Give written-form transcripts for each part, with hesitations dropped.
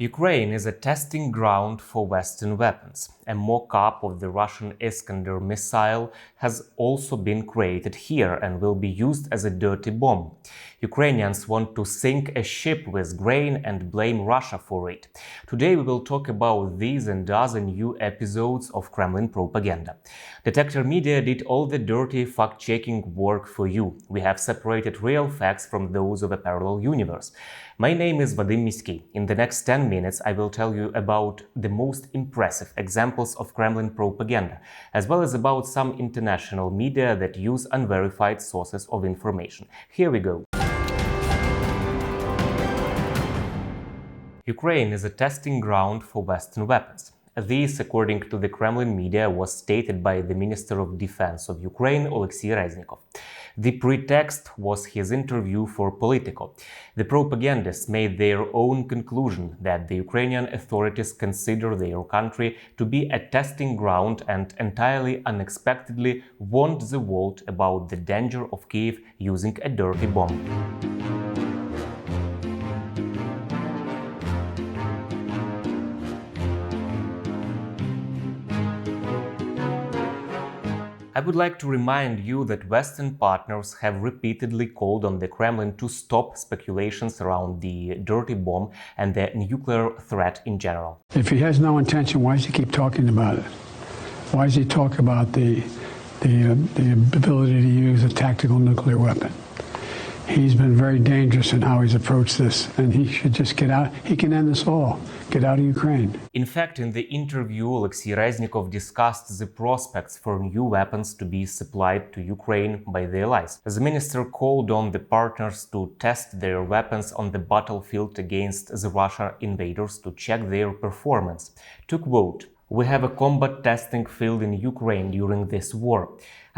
Ukraine is a testing ground for Western weapons. A mock-up of the Russian Iskander missile has also been created here and will be used as a dirty bomb. Ukrainians want to sink a ship with grain and blame Russia for it. Today we will talk about these and other new episodes of Kremlin propaganda. Detector Media did all the dirty fact-checking work for you. We have separated real facts from those of a parallel universe. My name is Vadym Miskyi. In the next 10 minutes, I will tell you about the most impressive examples of Kremlin propaganda, as well as about some international media that use unverified sources of information. Here we go. Ukraine is a testing ground for Western weapons. This, according to the Kremlin media, was stated by the Minister of Defense of Ukraine, Oleksiy Reznikov. The pretext was his interview for Politico. The propagandists made their own conclusion that the Ukrainian authorities consider their country to be a testing ground and entirely unexpectedly warned the world about the danger of Kyiv using a dirty bomb. I would like to remind you that Western partners have repeatedly called on the Kremlin to stop speculations around the dirty bomb and the nuclear threat in general. If he has no intention, why does he keep talking about it? Why does he talk about the ability to use a tactical nuclear weapon? He's been very dangerous in how he's approached this, and he should just get out. He can end this all. Get out of Ukraine. In fact, in the interview, Oleksiy Reznikov discussed the prospects for new weapons to be supplied to Ukraine by the allies. The minister called on the partners to test their weapons on the battlefield against the Russian invaders to check their performance. To quote, "We have a combat testing field in Ukraine during this war.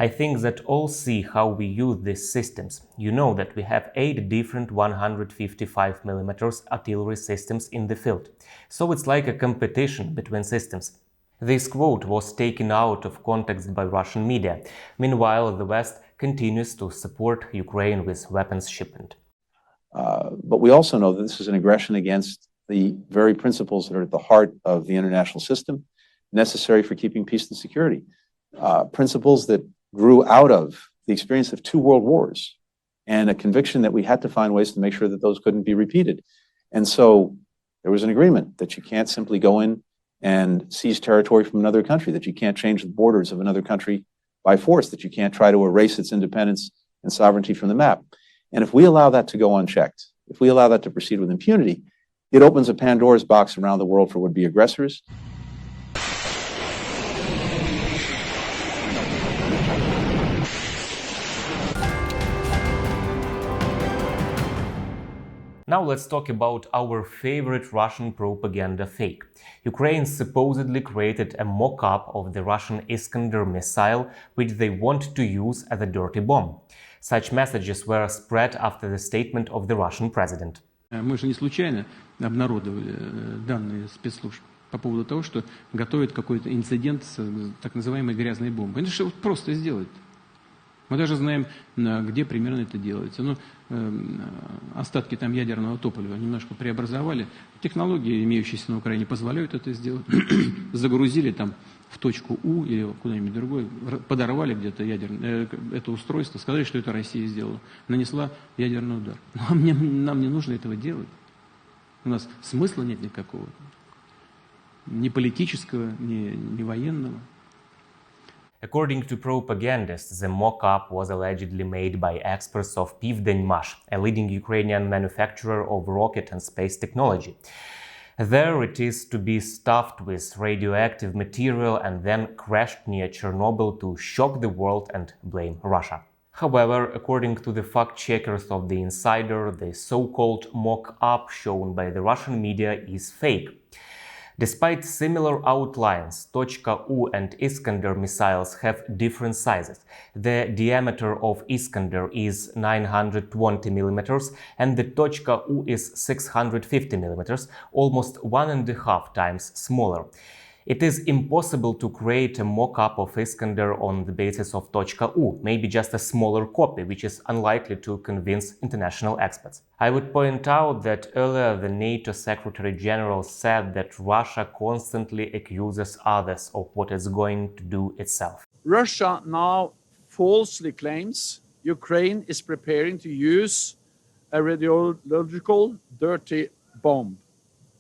I think that all see how we use these systems. You know that we have 8 different 155mm artillery systems in the field. So it's like a competition between systems." This quote was taken out of context by Russian media. Meanwhile, the West continues to support Ukraine with weapons shipment. But we also know that this is an aggression against the very principles that are at the heart of the international system, necessary for keeping peace and security. Principles that grew out of the experience of 2 world wars and a conviction that we had to find ways to make sure that those couldn't be repeated. And so there was an agreement that you can't simply go in and seize territory from another country, that you can't change the borders of another country by force, that you can't try to erase its independence and sovereignty from the map. And if we allow that to go unchecked, if we allow that to proceed with impunity, it opens a Pandora's box around the world for would-be aggressors. Now let's talk about our favorite Russian propaganda fake. Ukraine supposedly created a mock-up of the Russian Iskander missile, which they want to use as a dirty bomb. Such messages were spread after the statement of the Russian president. Мы же не случайно обнародовали данные спецслужб по поводу того, что готовят какой-то инцидент с так называемой грязной бомбой. Это же просто сделать. Мы даже знаем, где примерно это делается. Ну, остатки там ядерного топлива немножко преобразовали. Технологии, имеющиеся на Украине, позволяют это сделать. Загрузили там в точку У или куда-нибудь другое, подорвали где-то это устройство, сказали, что это Россия сделала. Нанесла ядерный удар. Но нам не нужно этого делать. У нас смысла нет никакого. Ни политического, ни военного. According to propagandists, the mock-up was allegedly made by experts of Vadym, a leading Ukrainian manufacturer of rocket and space technology. There it is to be stuffed with radioactive material and then crashed near Chernobyl to shock the world and blame Russia. However, according to the fact-checkers of The Insider, the so-called mock-up shown by the Russian media is fake. Despite similar outlines, .U and Iskander missiles have different sizes. The diameter of Iskander is 920 mm and the .U is 650 mm, almost 1.5 times smaller. It is impossible to create a mock-up of Iskander on the basis of .u, maybe just a smaller copy, which is unlikely to convince international experts. I would point out that earlier the NATO Secretary General said that Russia constantly accuses others of what it's going to do itself. Russia now falsely claims Ukraine is preparing to use a radiological dirty bomb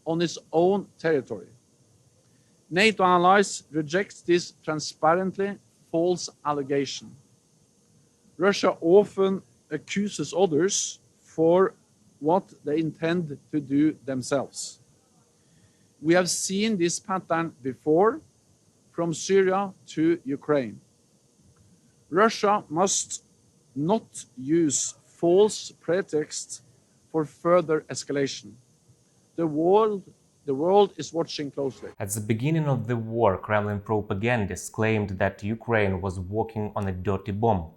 on its own territory. NATO allies reject this transparently false allegation. Russia often accuses others for what they intend to do themselves. We have seen this pattern before, from Syria to Ukraine. Russia must not use false pretexts for further escalation. The world is watching closely. At the beginning of the war, Kremlin propagandists claimed that Ukraine was working on a dirty bomb.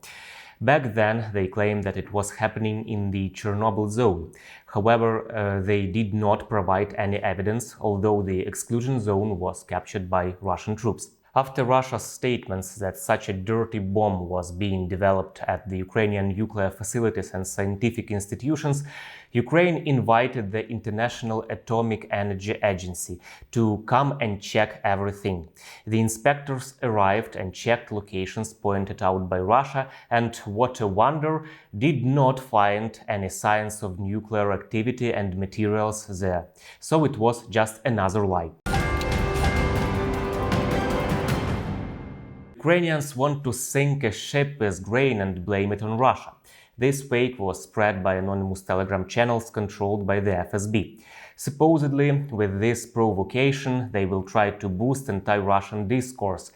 Back then, they claimed that it was happening in the Chernobyl zone. However, they did not provide any evidence, although the exclusion zone was captured by Russian troops. After Russia's statements that such a dirty bomb was being developed at the Ukrainian nuclear facilities and scientific institutions, Ukraine invited the International Atomic Energy Agency to come and check everything. The inspectors arrived and checked locations pointed out by Russia and, what a wonder, did not find any signs of nuclear activity and materials there. So it was just another lie. Ukrainians want to sink a ship with grain and blame it on Russia. This fake was spread by anonymous Telegram channels controlled by the FSB. Supposedly, with this provocation, they will try to boost anti-Russian discourse,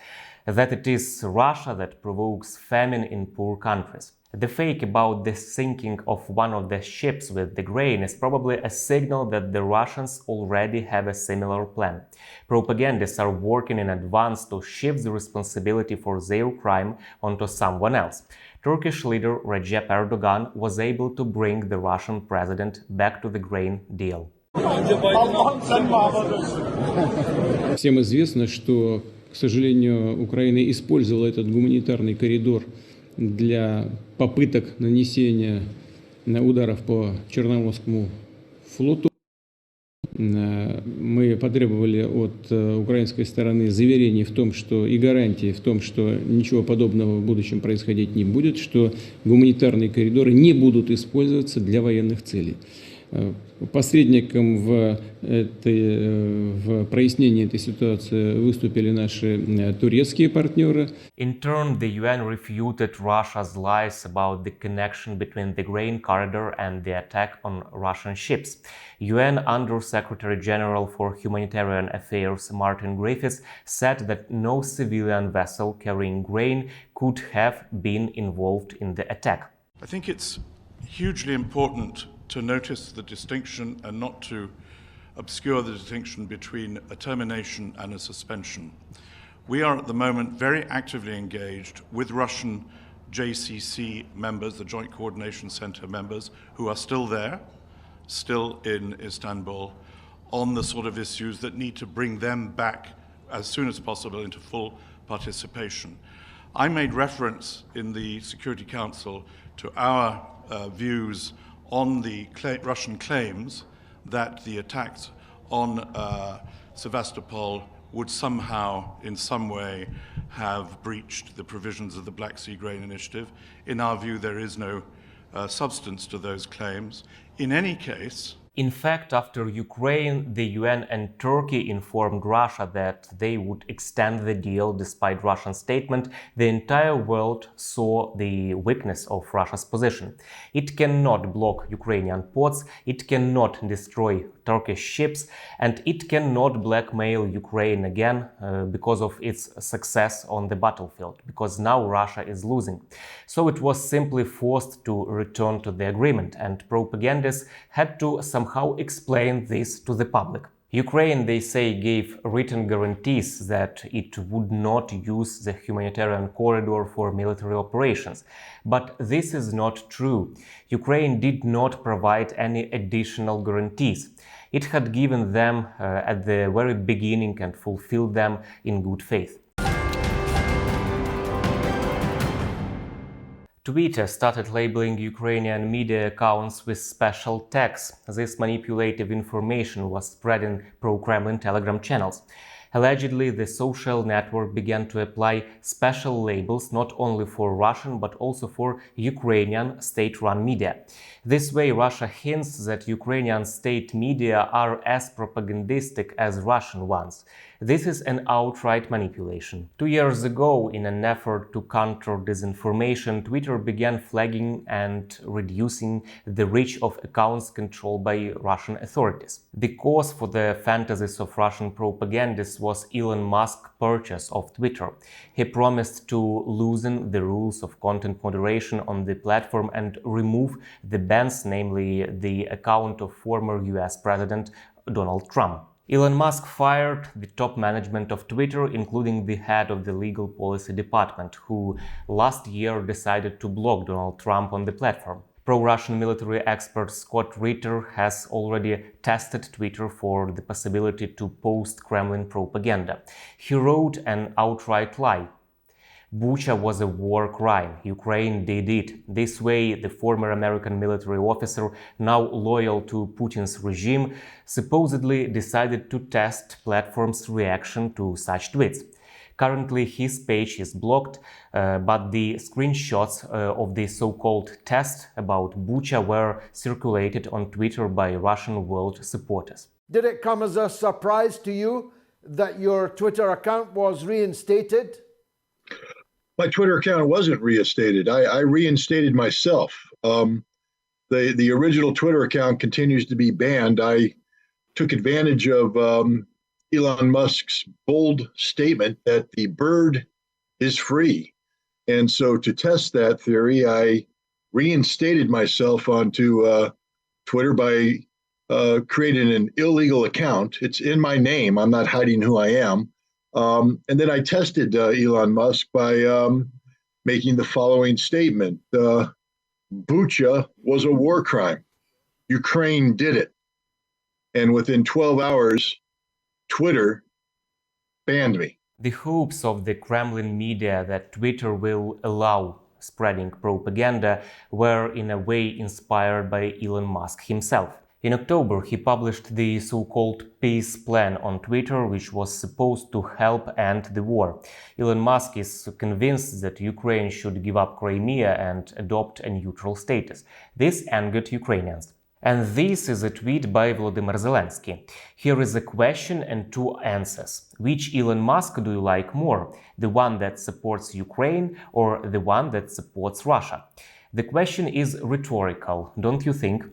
that it is Russia that provokes famine in poor countries. The fake about the sinking of one of the ships with the grain is probably a signal that the Russians already have a similar plan. Propagandists are working in advance to shift the responsibility for their crime onto someone else. Turkish leader Recep Erdogan was able to bring the Russian president back to the grain deal. Всем известно, что, к сожалению, Украина использовала этот гуманитарный коридор для попыток нанесения ударов по Черноморскому флоту. Мы потребовали от украинской стороны заверений в том, что и гарантии в том, что ничего подобного в будущем происходить не будет, что гуманитарные коридоры не будут использоваться для военных целей. Посредником в прояснении этой ситуации выступили наши турецкие партнеры. In turn, the UN refuted Russia's lies about the connection between the grain corridor and the attack on Russian ships. UN Under-Secretary General for Humanitarian Affairs Martin Griffiths said that no civilian vessel carrying grain could have been involved in the attack. I think it's hugely important to notice the distinction and not to obscure the distinction between a termination and a suspension. We are at the moment very actively engaged with Russian JCC members, the Joint Coordination Center members, who are still there, still in Istanbul, on the sort of issues that need to bring them back as soon as possible into full participation. I made reference in the Security Council to our views on the Russian claims that the attacks on Sevastopol would somehow, in some way, have breached the provisions of the Black Sea Grain Initiative. In our view, there is no substance to those claims. In any case, in fact, after Ukraine, the UN and Turkey informed Russia that they would extend the deal despite Russia's statement, the entire world saw the weakness of Russia's position. It cannot block Ukrainian ports, it cannot destroy Turkish ships, and it cannot blackmail Ukraine again because of its success on the battlefield, because now Russia is losing. So it was simply forced to return to the agreement, and propagandists had to somehow explain this to the public. Ukraine, they say, gave written guarantees that it would not use the humanitarian corridor for military operations. But this is not true. Ukraine did not provide any additional guarantees. it had given them at the very beginning and fulfilled them in good faith. Twitter started labeling Ukrainian media accounts with special tags. This manipulative information was spread in pro-Kremlin Telegram channels. Allegedly, the social network began to apply special labels not only for Russian but also for Ukrainian state-run media. This way, Russia hints that Ukrainian state media are as propagandistic as Russian ones. This is an outright manipulation. 2 years ago, in an effort to counter disinformation, Twitter began flagging and reducing the reach of accounts controlled by Russian authorities. The cause for the fantasies of Russian propagandists was Elon Musk's purchase of Twitter. He promised to loosen the rules of content moderation on the platform and remove the bans, namely the account of former US President Donald Trump. Elon Musk fired the top management of Twitter, including the head of the legal policy department, who last year decided to block Donald Trump on the platform. Pro-Russian military expert Scott Ritter has already tested Twitter for the possibility to post Kremlin propaganda. He wrote an outright lie. Bucha was a war crime. Ukraine did it. This way, the former American military officer, now loyal to Putin's regime, supposedly decided to test platforms' reaction to such tweets. Currently, his page is blocked, but the screenshots of the so-called test about Bucha were circulated on Twitter by Russian world supporters. Did it come as a surprise to you that your Twitter account was reinstated? My Twitter account wasn't reinstated. I reinstated myself. The original Twitter account continues to be banned. I took advantage of Elon Musk's bold statement that the bird is free. And so to test that theory, I reinstated myself onto Twitter by creating an illegal account. It's in my name. I'm not hiding who I am. And then I tested Elon Musk by making the following statement. Bucha was a war crime. Ukraine did it. And within 12 hours, Twitter banned me. The hopes of the Kremlin media that Twitter will allow spreading propaganda were in a way inspired by Elon Musk himself. In October, he published the so-called peace plan on Twitter, which was supposed to help end the war. Elon Musk is convinced that Ukraine should give up Crimea and adopt a neutral status. This angered Ukrainians. And this is a tweet by Volodymyr Zelensky. Here is a question and two answers. Which Elon Musk do you like more? The one that supports Ukraine or the one that supports Russia? The question is rhetorical, don't you think?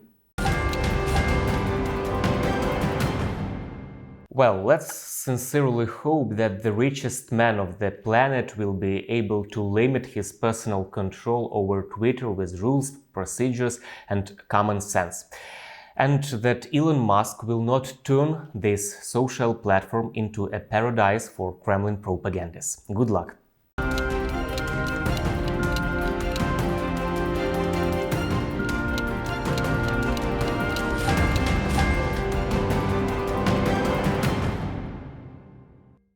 Well, let's sincerely hope that the richest man of the planet will be able to limit his personal control over Twitter with rules, procedures, and common sense. And that Elon Musk will not turn this social platform into a paradise for Kremlin propagandists. Good luck!